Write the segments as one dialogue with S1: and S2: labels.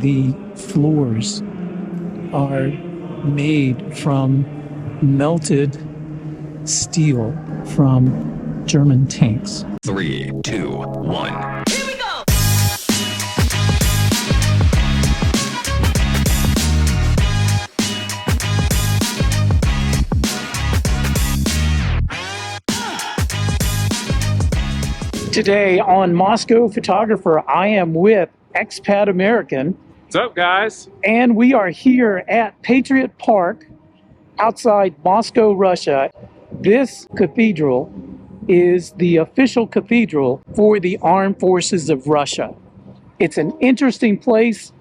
S1: The floors are made from melted steel from German tanks.
S2: 3, 2, 1.
S3: Here we go!
S1: Today on Moscow Photographer, I am with Expat American,
S4: What's up, guys?
S1: and we are here at Patriot Park outside Moscow, Russia. This cathedral is the official cathedral for the Armed Forces of Russia. It's an interesting place,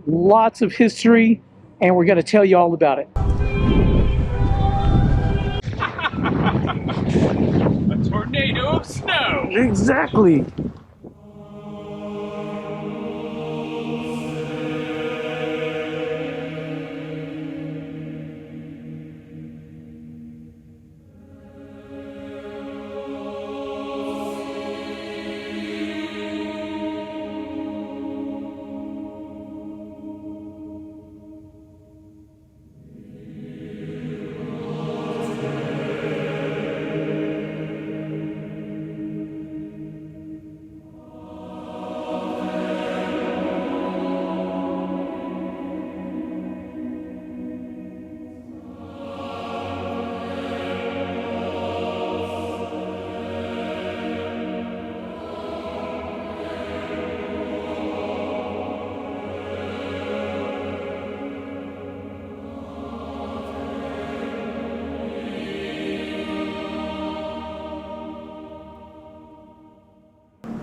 S1: lots of history, and we're going to tell you all about it.
S4: A tornado of snow!
S1: Exactly.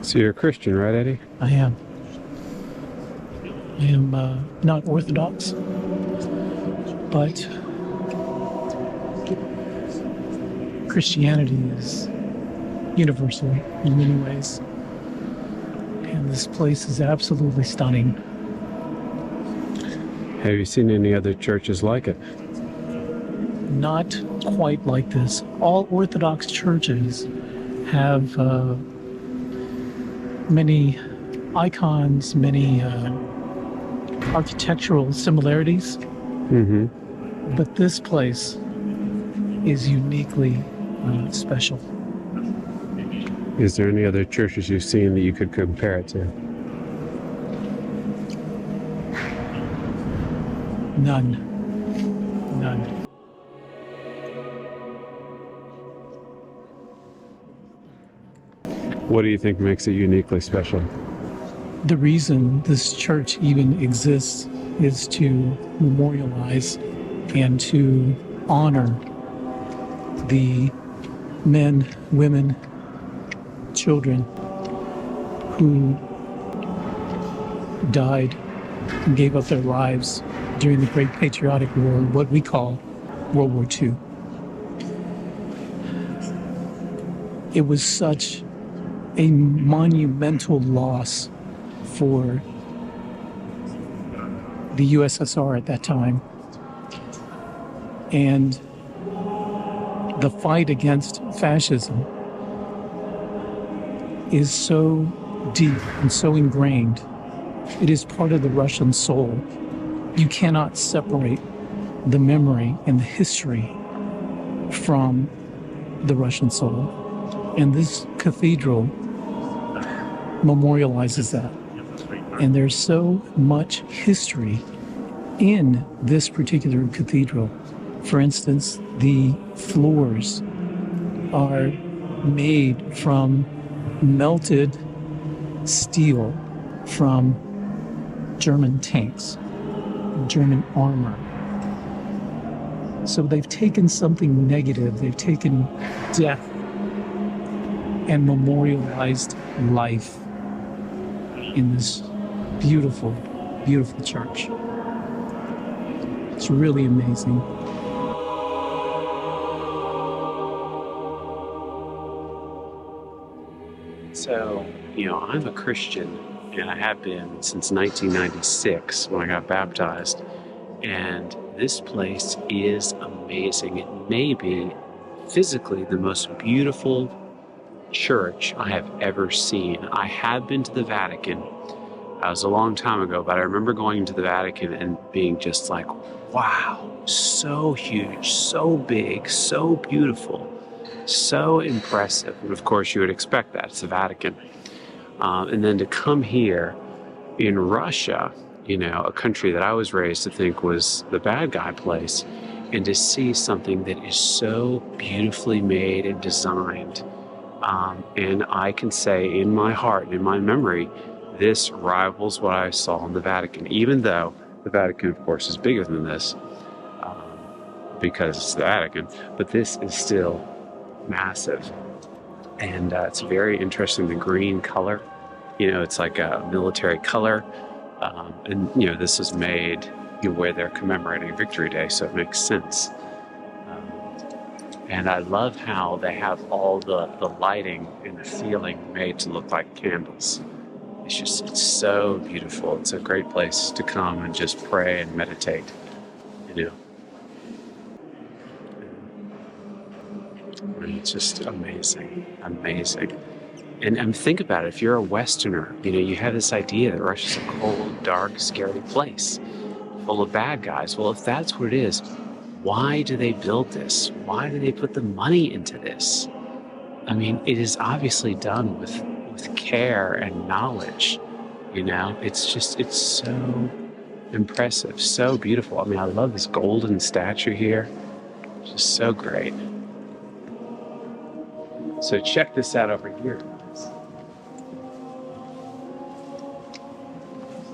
S4: So you're a Christian, right, Eddie?
S1: I am not Orthodox, but Christianity is universal in many ways. And this place is absolutely stunning.
S4: Have you seen any other churches like it?
S1: Not quite like this. All Orthodox churches have many icons, many architectural similarities, but this place is uniquely special.
S4: Is there any other churches you've seen that you could compare it to?
S1: None.
S4: What do you think makes it uniquely special?
S1: The reason this church even exists is to memorialize and to honor the men, women, children who died and gave up their lives during the Great Patriotic War, what we call World War II. It was such a monumental loss for the USSR at that time. And the fight against fascism is so deep and so ingrained. It is part of the Russian soul. You cannot separate the memory and the history from the Russian soul. And this cathedral memorializes that. And there's so much history in this particular cathedral. For instance, the floors are made from melted steel from German tanks, German armor. So they've taken something negative, they've taken death and memorialized life in this beautiful, beautiful church. It's really amazing.
S5: So, I'm a Christian, and I have been since 1996 when I got baptized. And this place is amazing. It may be physically the most beautiful church I have ever seen. I have been to the Vatican, It was a long time ago, but I remember going to the Vatican and being just like, wow, so huge, so big, so beautiful, so impressive. And of course, you would expect that. It's the Vatican. And then to come here in Russia, a country that I was raised to think was the bad guy place, and to see something that is so beautifully made and designed. And I can say in my heart and in my memory, this rivals what I saw in the Vatican, even though the Vatican, of course, is bigger than this because it's the Vatican, but this is still massive. And it's very interesting, the green color. It's like a military color. And this was made where they're commemorating Victory Day, so it makes sense. And I love how they have all the lighting and the ceiling made to look like candles. It's so beautiful. It's a great place to come and just pray and meditate, It's just amazing, amazing. And think about it, if you're a Westerner, you have this idea that Russia's a cold, dark, scary place full of bad guys. Well, if that's what it is, why do they build this? Why do they put the money into this? I mean, it is obviously done with care and knowledge, It's so impressive, so beautiful. I mean, I love this golden statue here. It's just so great. So check this out over here. So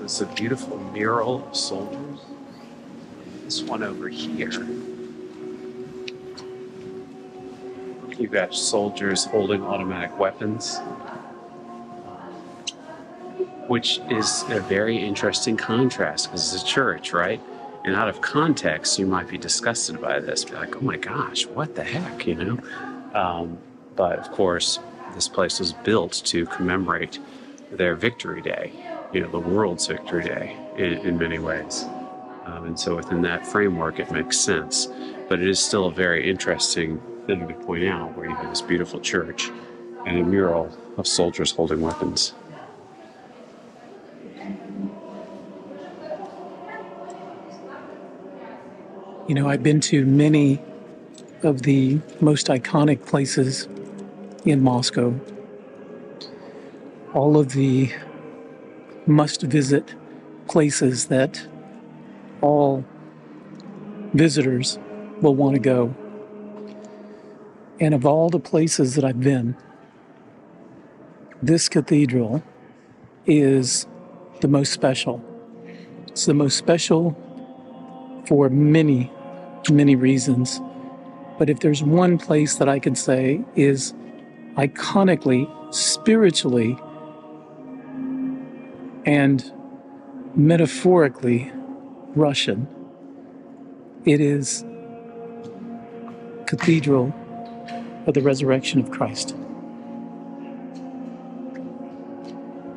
S5: it's a beautiful mural of soldiers. This one over here, you've got soldiers holding automatic weapons, which is a very interesting contrast because it's a church, right? And out of context, you might be disgusted by this, be like, oh my gosh, what the heck, But of course, this place was built to commemorate their Victory Day, the world's Victory Day in many ways. And so within that framework, it makes sense. But it is still a very interesting thing to point out, where you have this beautiful church and a mural of soldiers holding weapons.
S1: I've been to many of the most iconic places in Moscow. All of the must-visit places that all visitors will want to go. And of all the places that I've been, this cathedral is the most special. It's the most special for many, many reasons. But if there's one place that I can say is iconically, spiritually, and metaphorically Russian, it is Cathedral of the Resurrection of Christ.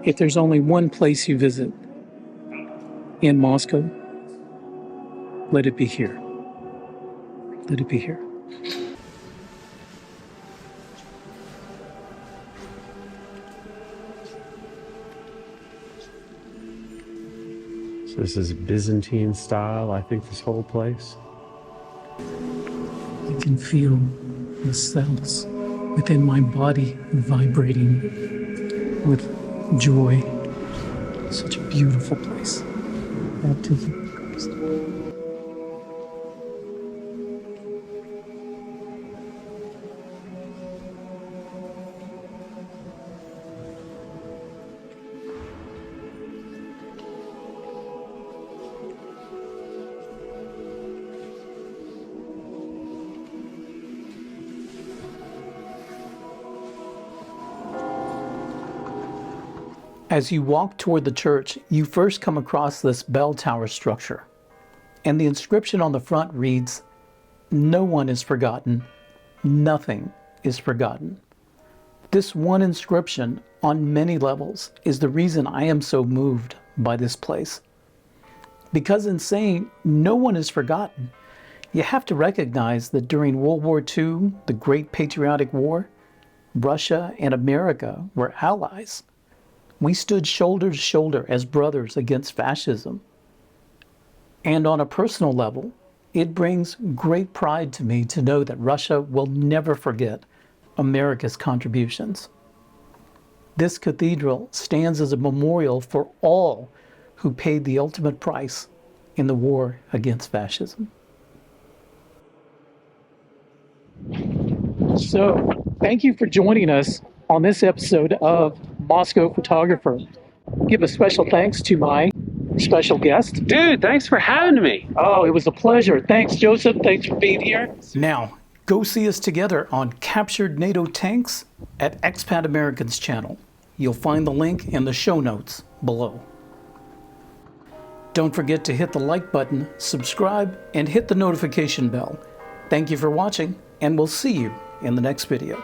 S1: If there's only one place you visit in Moscow, let it be here. Let it be here.
S4: This is Byzantine style, I think, this whole place.
S1: I can feel the cells within my body vibrating with joy. Such a beautiful place. Baptism of Christ. As you walk toward the church, you first come across this bell tower structure. And the inscription on the front reads, "No one is forgotten, nothing is forgotten." This one inscription, on many levels, is the reason I am so moved by this place. Because in saying no one is forgotten, you have to recognize that during World War II, the Great Patriotic War, Russia and America were allies. We stood shoulder to shoulder as brothers against fascism. And on a personal level, it brings great pride to me to know that Russia will never forget America's contributions. This cathedral stands as a memorial for all who paid the ultimate price in the war against fascism. So, thank you for joining us on this episode of Moscow Photographer. Give a special thanks to my special guest.
S5: Dude, thanks for having me.
S1: Oh, it was a pleasure. Thanks, Joseph. Thanks for being here. Now, go see us together on Captured NATO Tanks at Expat Americans channel. You'll find the link in the show notes below. Don't forget to hit the like button, subscribe, and hit the notification bell. Thank you for watching, and we'll see you in the next video.